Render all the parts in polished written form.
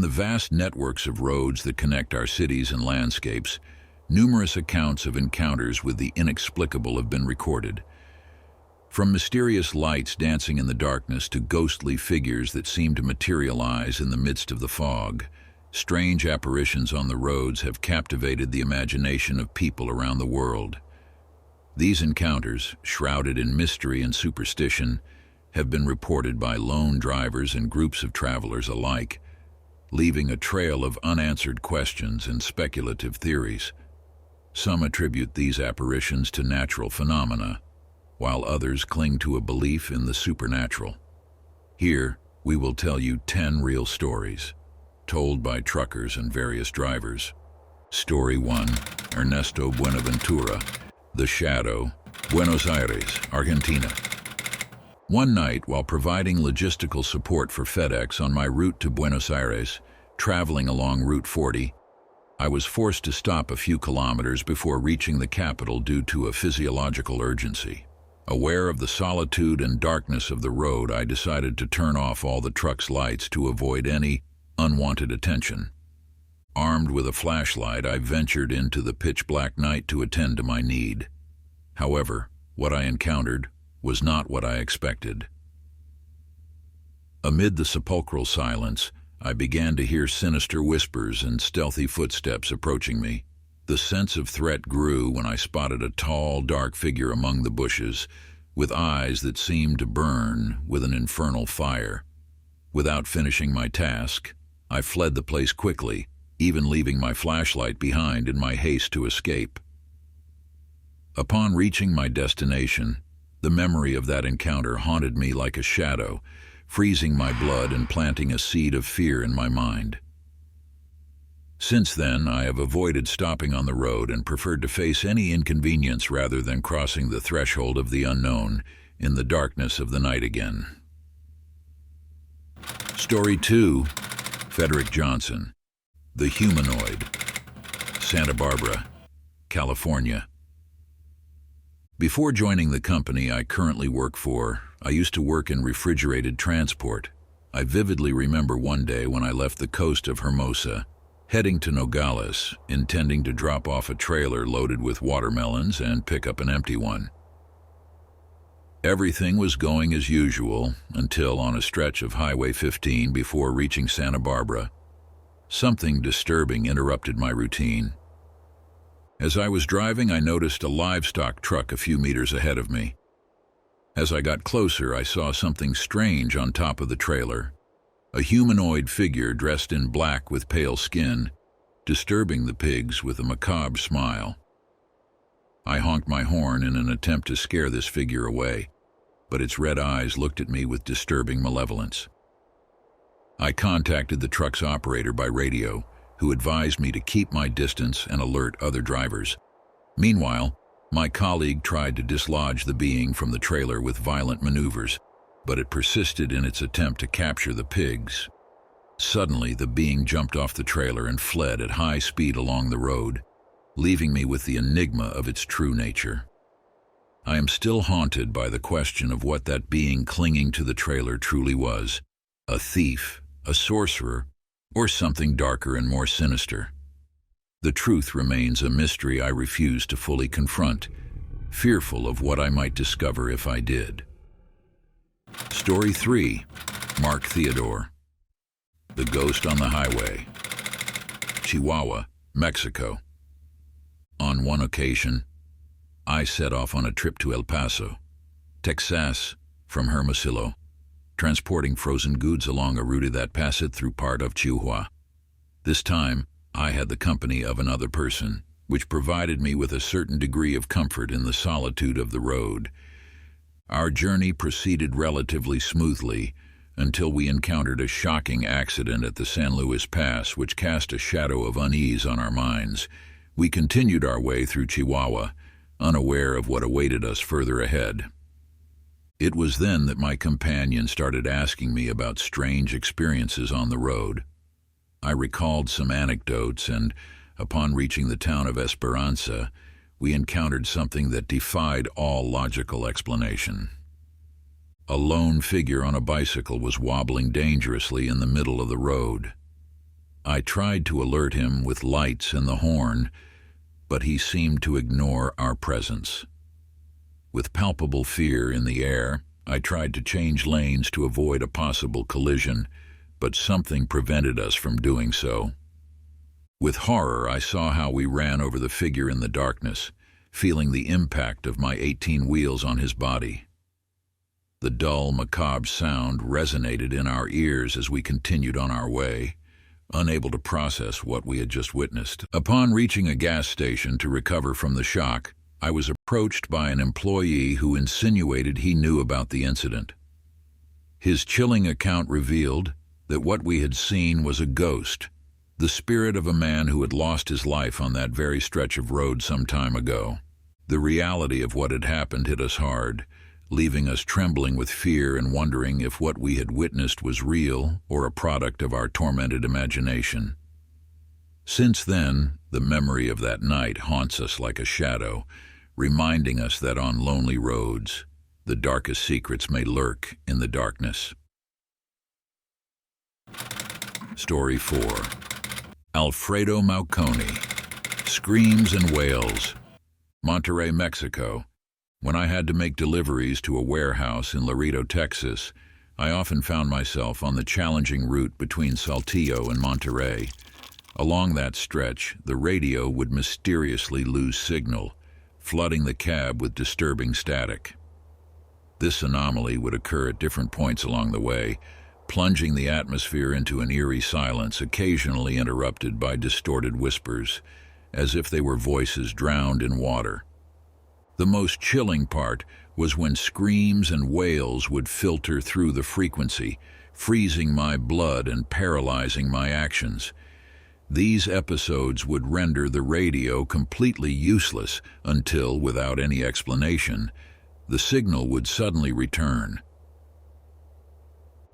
the vast networks of roads that connect our cities and landscapes, numerous accounts of encounters with the inexplicable have been recorded. From mysterious lights dancing in the darkness to ghostly figures that seem to materialize in the midst of the fog, strange apparitions on the roads have captivated the imagination of people around the world. These encounters, shrouded in mystery and superstition, have been reported by lone drivers and groups of travelers alike, leaving a trail of unanswered questions and speculative theories. Some attribute these apparitions to natural phenomena, while others cling to a belief in the supernatural. Here, we will tell you 10 real stories, told by truckers and various drivers. Story 1, Ernesto Buenaventura, The Shadow, Buenos Aires, Argentina. One night, while providing logistical support for FedEx on my route to Buenos Aires, traveling along Route 40, I was forced to stop a few kilometers before reaching the capital due to a physiological urgency. Aware of the solitude and darkness of the road, I decided to turn off all the truck's lights to avoid any unwanted attention. Armed with a flashlight, I ventured into the pitch-black night to attend to my need. However, what I encountered was not what I expected. Amid the sepulchral silence, I began to hear sinister whispers and stealthy footsteps approaching me. The sense of threat grew when I spotted a tall, dark figure among the bushes, with eyes that seemed to burn with an infernal fire. Without finishing my task, I fled the place quickly, even leaving my flashlight behind in my haste to escape. Upon reaching my destination, the memory of that encounter haunted me like a shadow, freezing my blood and planting a seed of fear in my mind. Since then, I have avoided stopping on the road and preferred to face any inconvenience rather than crossing the threshold of the unknown in the darkness of the night again. Story 2, Frederick Johnson, The Humanoid, Santa Barbara, California. Before joining the company I currently work for, I used to work in refrigerated transport. I vividly remember one day when I left the coast of Hermosa, heading to Nogales, intending to drop off a trailer loaded with watermelons and pick up an empty one. Everything was going as usual until, on a stretch of Highway 15 before reaching Santa Barbara, something disturbing interrupted my routine. As I was driving, I noticed a livestock truck a few meters ahead of me. As I got closer, I saw something strange on top of the trailer. A humanoid figure dressed in black with pale skin, disturbing the pigs with a macabre smile. I honked my horn in an attempt to scare this figure away, but its red eyes looked at me with disturbing malevolence. I contacted the truck's operator by radio, who advised me to keep my distance and alert other drivers. Meanwhile, my colleague tried to dislodge the being from the trailer with violent maneuvers, but it persisted in its attempt to capture the pigs. Suddenly, the being jumped off the trailer and fled at high speed along the road, leaving me with the enigma of its true nature. I am still haunted by the question of what that being clinging to the trailer truly was: a thief, a sorcerer, or something darker and more sinister. The truth remains a mystery I refuse to fully confront, fearful of what I might discover if I did. Story 3, Mark Theodore, The Ghost on the Highway, Chihuahua, Mexico. On one occasion, I set off on a trip to El Paso, Texas, from Hermosillo, transporting frozen goods along a route that passed through part of Chihuahua. This time, I had the company of another person, which provided me with a certain degree of comfort in the solitude of the road. Our journey proceeded relatively smoothly until we encountered a shocking accident at the San Luis Pass, which cast a shadow of unease on our minds. We continued our way through Chihuahua, unaware of what awaited us further ahead. It was then that my companion started asking me about strange experiences on the road. I recalled some anecdotes, and upon reaching the town of Esperanza, we encountered something that defied all logical explanation. A lone figure on a bicycle was wobbling dangerously in the middle of the road. I tried to alert him with lights and the horn, but he seemed to ignore our presence. With palpable fear in the air, I tried to change lanes to avoid a possible collision, but something prevented us from doing so. With horror, I saw how we ran over the figure in the darkness, feeling the impact of my 18 wheels on his body. The dull, macabre sound resonated in our ears as we continued on our way, unable to process what we had just witnessed. Upon reaching a gas station to recover from the shock, I was approached by an employee who insinuated he knew about the incident. His chilling account revealed that what we had seen was a ghost, the spirit of a man who had lost his life on that very stretch of road some time ago. The reality of what had happened hit us hard, leaving us trembling with fear and wondering if what we had witnessed was real or a product of our tormented imagination. Since then, the memory of that night haunts us like a shadow, reminding us that on lonely roads, the darkest secrets may lurk in the darkness. Story 4. Alfredo Mauconi. Screams and wails. Monterrey, Mexico. When I had to make deliveries to a warehouse in Laredo, Texas, I often found myself on the challenging route between Saltillo and Monterrey. Along that stretch, the radio would mysteriously lose signal, flooding the cab with disturbing static. This anomaly would occur at different points along the way, plunging the atmosphere into an eerie silence, occasionally interrupted by distorted whispers, as if they were voices drowned in water. The most chilling part was when screams and wails would filter through the frequency, freezing my blood and paralyzing my actions. These episodes would render the radio completely useless until, without any explanation, the signal would suddenly return.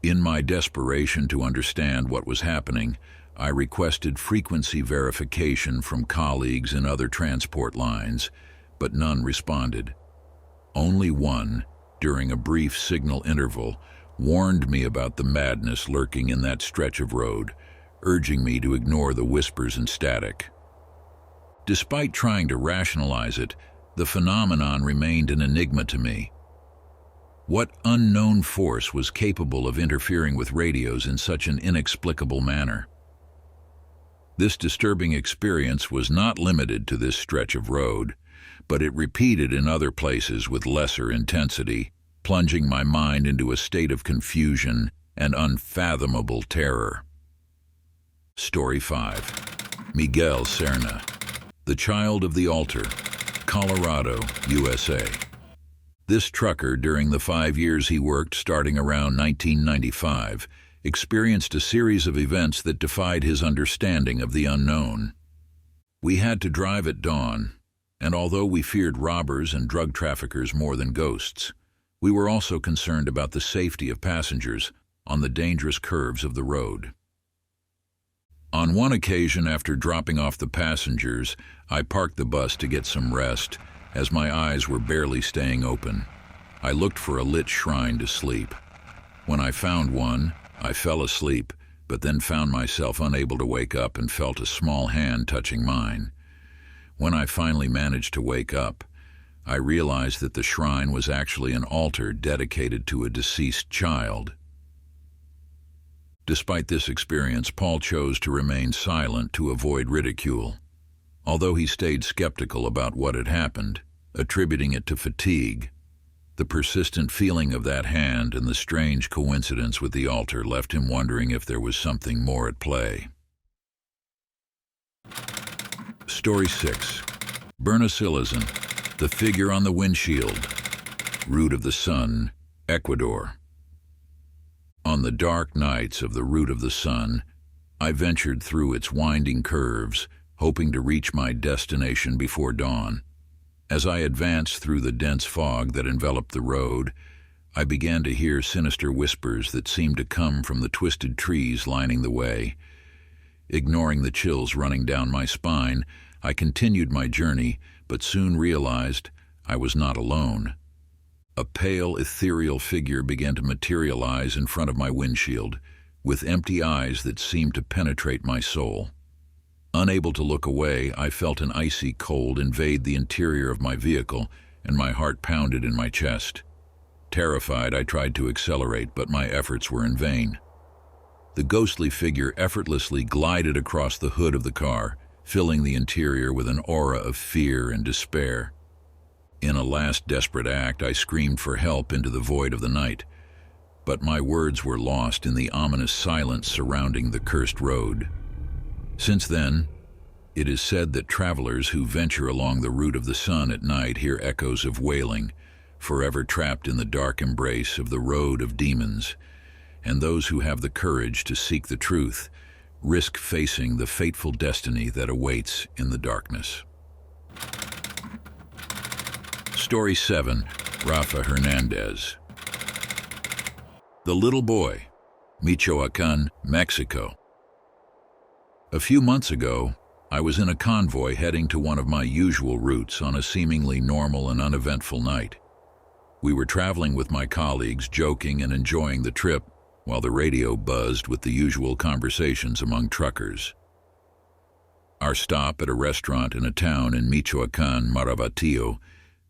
In my desperation to understand what was happening, I requested frequency verification from colleagues in other transport lines, but none responded. Only one, during a brief signal interval, warned me about the madness lurking in that stretch of road, urging me to ignore the whispers and static. Despite trying to rationalize it, the phenomenon remained an enigma to me. What unknown force was capable of interfering with radios in such an inexplicable manner? This disturbing experience was not limited to this stretch of road, but it repeated in other places with lesser intensity, plunging my mind into a state of confusion and unfathomable terror. Story 5. Miguel Serna. The Child of the Altar, Colorado, USA. This trucker, during the 5 years he worked starting around 1995, experienced a series of events that defied his understanding of the unknown. We had to drive at dawn, and although we feared robbers and drug traffickers more than ghosts, we were also concerned about the safety of passengers on the dangerous curves of the road. On one occasion, after dropping off the passengers, I parked the bus to get some rest, as my eyes were barely staying open. I looked for a lit shrine to sleep. When I found one, I fell asleep, but then found myself unable to wake up and felt a small hand touching mine. When I finally managed to wake up, I realized that the shrine was actually an altar dedicated to a deceased child. Despite this experience, Paul chose to remain silent to avoid ridicule. Although he stayed skeptical about what had happened, attributing it to fatigue, the persistent feeling of that hand and the strange coincidence with the altar left him wondering if there was something more at play. Story 6. Bernacilizan, the figure on the windshield, Route of the Sun, Ecuador. On the dark nights of the Route of the Sun, I ventured through its winding curves, hoping to reach my destination before dawn. As I advanced through the dense fog that enveloped the road, I began to hear sinister whispers that seemed to come from the twisted trees lining the way. Ignoring the chills running down my spine, I continued my journey, but soon realized I was not alone. A pale, ethereal figure began to materialize in front of my windshield, with empty eyes that seemed to penetrate my soul. Unable to look away, I felt an icy cold invade the interior of my vehicle, and my heart pounded in my chest. Terrified, I tried to accelerate, but my efforts were in vain. The ghostly figure effortlessly glided across the hood of the car, filling the interior with an aura of fear and despair. In a last desperate act, I screamed for help into the void of the night, but my words were lost in the ominous silence surrounding the cursed road. Since then, it is said that travelers who venture along the route of the sun at night hear echoes of wailing, forever trapped in the dark embrace of the road of demons, and those who have the courage to seek the truth risk facing the fateful destiny that awaits in the darkness. Story 7. Rafa Hernandez. The Little Boy, Michoacán, Mexico. A few months ago, I was in a convoy heading to one of my usual routes on a seemingly normal and uneventful night. We were traveling with my colleagues, joking and enjoying the trip, while the radio buzzed with the usual conversations among truckers. Our stop at a restaurant in a town in Michoacán, Marabatío,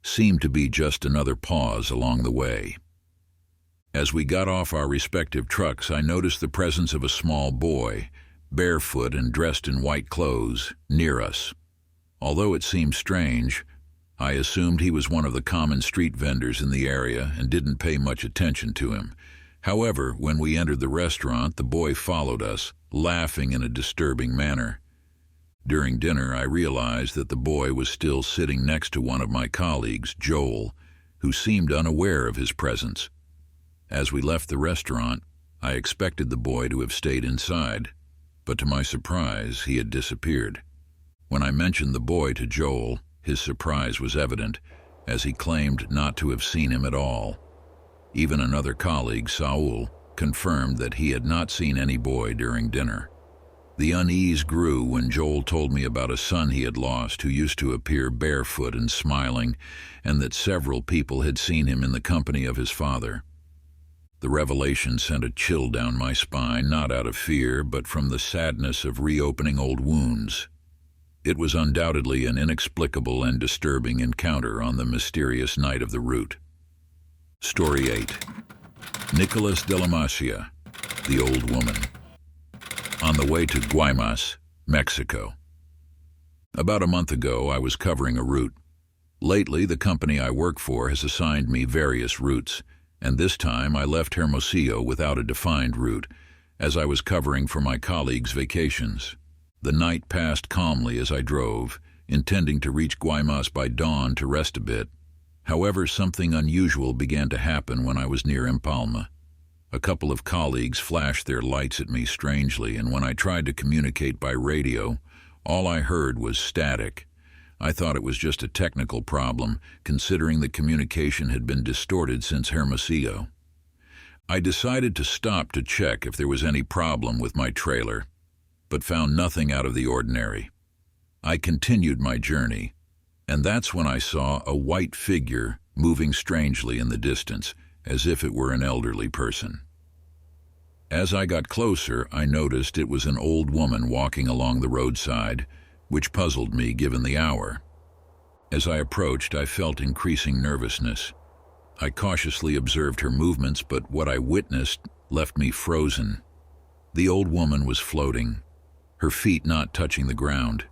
seemed to be just another pause along the way. As we got off our respective trucks, I noticed the presence of a small boy, barefoot and dressed in white clothes, near us. Although it seemed strange, I assumed he was one of the common street vendors in the area and didn't pay much attention to him. However, when we entered the restaurant, the boy followed us, laughing in a disturbing manner. During dinner, I realized that the boy was still sitting next to one of my colleagues, Joel, who seemed unaware of his presence. As we left the restaurant, I expected the boy to have stayed inside, but to my surprise, he had disappeared. When I mentioned the boy to Joel, his surprise was evident, as he claimed not to have seen him at all. Even another colleague, Saul, confirmed that he had not seen any boy during dinner. The unease grew when Joel told me about a son he had lost who used to appear barefoot and smiling, and that several people had seen him in the company of his father. The revelation sent a chill down my spine, not out of fear, but from the sadness of reopening old wounds. It was undoubtedly an inexplicable and disturbing encounter on the mysterious night of the route. Story 8. Nicholas de la Masia, the Old Woman. On the way to Guaymas, Mexico. About a month ago, I was covering a route. Lately, the company I work for has assigned me various routes, and this time I left Hermosillo without a defined route, as I was covering for my colleagues' vacations. The night passed calmly as I drove, intending to reach Guaymas by dawn to rest a bit. However, something unusual began to happen when I was near Empalma. A couple of colleagues flashed their lights at me strangely, and when I tried to communicate by radio, all I heard was static. I thought it was just a technical problem, considering the communication had been distorted since Hermosillo. I decided to stop to check if there was any problem with my trailer, but found nothing out of the ordinary. I continued my journey, and that's when I saw a white figure moving strangely in the distance, as if it were an elderly person. As I got closer, I noticed it was an old woman walking along the roadside, which puzzled me given the hour. As I approached, I felt increasing nervousness. I cautiously observed her movements, but what I witnessed left me frozen. The old woman was floating, her feet not touching the ground.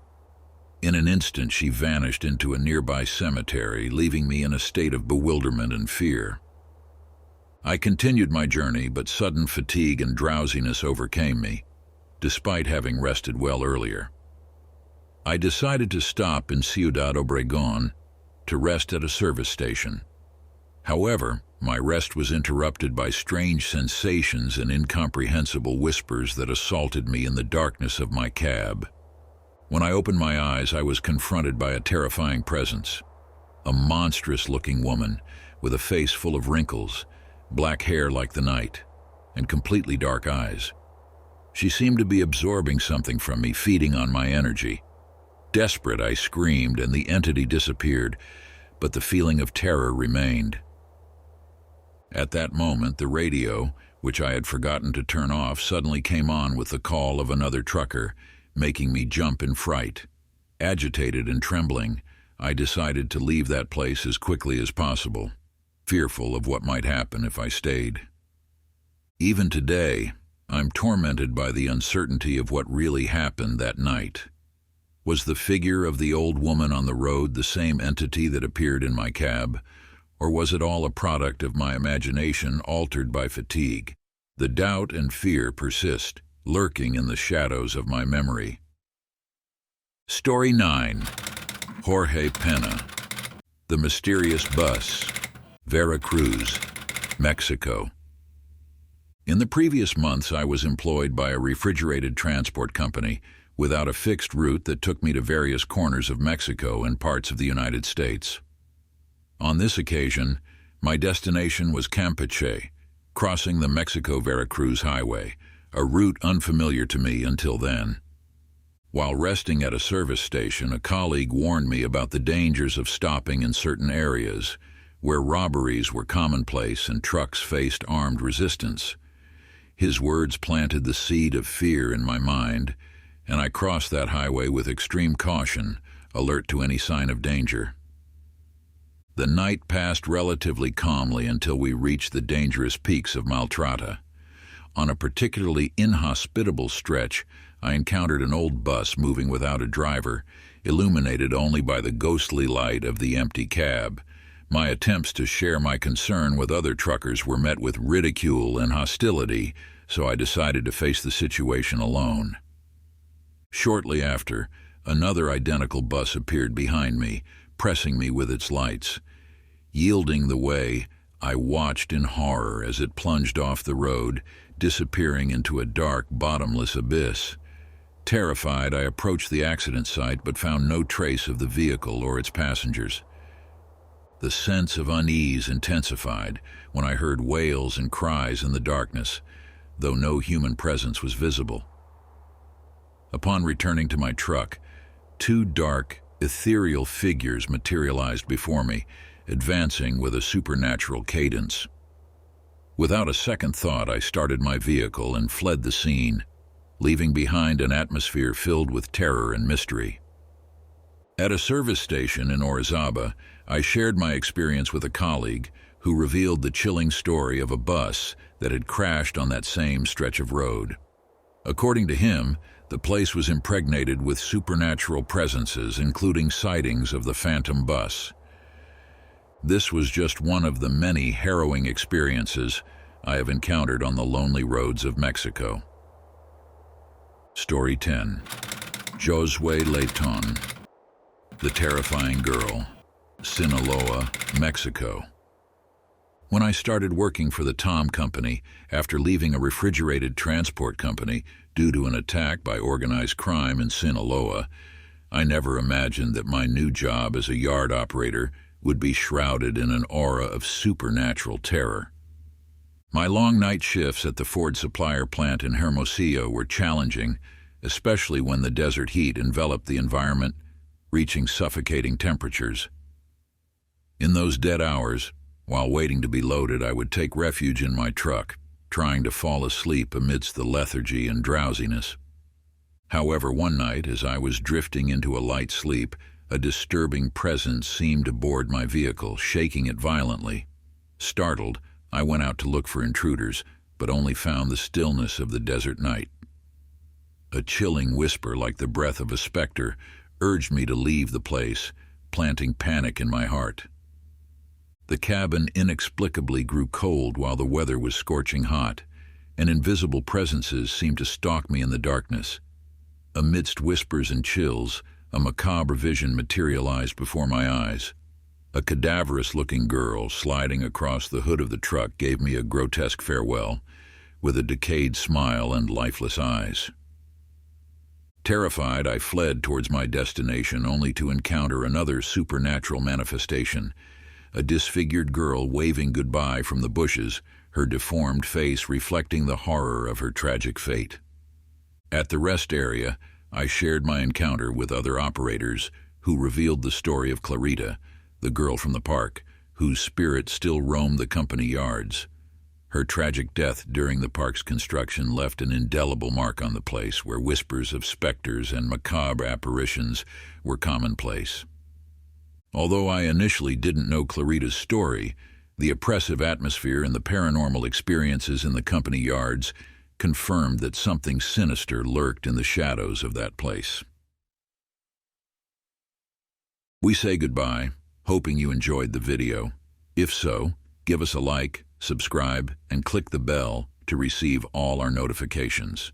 In an instant, she vanished into a nearby cemetery, leaving me in a state of bewilderment and fear. I continued my journey, but sudden fatigue and drowsiness overcame me, despite having rested well earlier. I decided to stop in Ciudad Obregón to rest at a service station. However, my rest was interrupted by strange sensations and incomprehensible whispers that assaulted me in the darkness of my cab. When I opened my eyes, I was confronted by a terrifying presence. A monstrous-looking woman with a face full of wrinkles, black hair like the night, and completely dark eyes. She seemed to be absorbing something from me, feeding on my energy. Desperate, I screamed, and the entity disappeared, but the feeling of terror remained. At that moment, the radio, which I had forgotten to turn off, suddenly came on with the call of another trucker, making me jump in fright. Agitated and trembling, I decided to leave that place as quickly as possible, fearful of what might happen if I stayed. Even today, I'm tormented by the uncertainty of what really happened that night. Was the figure of the old woman on the road the same entity that appeared in my cab, or was it all a product of my imagination altered by fatigue? The doubt and fear persist, lurking in the shadows of my memory. Story 9. Jorge Pena. The Mysterious Bus. Veracruz, Mexico. In the previous months, I was employed by a refrigerated transport company without a fixed route that took me to various corners of Mexico and parts of the United States. On this occasion, my destination was Campeche, crossing the Mexico-Veracruz highway, a route unfamiliar to me until then. While resting at a service station, a colleague warned me about the dangers of stopping in certain areas where robberies were commonplace and trucks faced armed resistance. His words planted the seed of fear in my mind, and I crossed that highway with extreme caution, alert to any sign of danger. The night passed relatively calmly until we reached the dangerous peaks of Maltrata. On a particularly inhospitable stretch, I encountered an old bus moving without a driver, illuminated only by the ghostly light of the empty cab. My attempts to share my concern with other truckers were met with ridicule and hostility, so I decided to face the situation alone. Shortly after, another identical bus appeared behind me, pressing me with its lights. Yielding the way, I watched in horror as it plunged off the road, disappearing into a dark, bottomless abyss. Terrified, I approached the accident site but found no trace of the vehicle or its passengers. The sense of unease intensified when I heard wails and cries in the darkness, though no human presence was visible. Upon returning to my truck, two dark, ethereal figures materialized before me, advancing with a supernatural cadence. Without a second thought, I started my vehicle and fled the scene, leaving behind an atmosphere filled with terror and mystery. At a service station in Orizaba, I shared my experience with a colleague who revealed the chilling story of a bus that had crashed on that same stretch of road. According to him, the place was impregnated with supernatural presences, including sightings of the phantom bus. This was just one of the many harrowing experiences I have encountered on the lonely roads of Mexico. Story 10. Josue Layton. The Terrifying Girl. Sinaloa, Mexico. When I started working for the Tom Company after leaving a refrigerated transport company due to an attack by organized crime in Sinaloa, I never imagined that my new job as a yard operator would be shrouded in an aura of supernatural terror. My long night shifts at the Ford supplier plant in Hermosillo were challenging, especially when the desert heat enveloped the environment, reaching suffocating temperatures. In those dead hours, while waiting to be loaded, I would take refuge in my truck, trying to fall asleep amidst the lethargy and drowsiness. However, one night, as I was drifting into a light sleep, a disturbing presence seemed to board my vehicle, shaking it violently. Startled, I went out to look for intruders, but only found the stillness of the desert night. A chilling whisper, like the breath of a specter, urged me to leave the place, planting panic in my heart. The cabin inexplicably grew cold while the weather was scorching hot, and invisible presences seemed to stalk me in the darkness. Amidst whispers and chills, a macabre vision materialized before my eyes. A cadaverous-looking girl sliding across the hood of the truck gave me a grotesque farewell, with a decayed smile and lifeless eyes. Terrified, I fled towards my destination only to encounter another supernatural manifestation, a disfigured girl waving goodbye from the bushes, her deformed face reflecting the horror of her tragic fate. At the rest area, I shared my encounter with other operators who revealed the story of Clarita, the girl from the park, whose spirit still roamed the company yards. Her tragic death during the park's construction left an indelible mark on the place, where whispers of specters and macabre apparitions were commonplace. Although I initially didn't know Clarita's story, the oppressive atmosphere and the paranormal experiences in the company yards confirmed that something sinister lurked in the shadows of that place. We say goodbye, hoping you enjoyed the video. If so, give us a like, subscribe, and click the bell to receive all our notifications.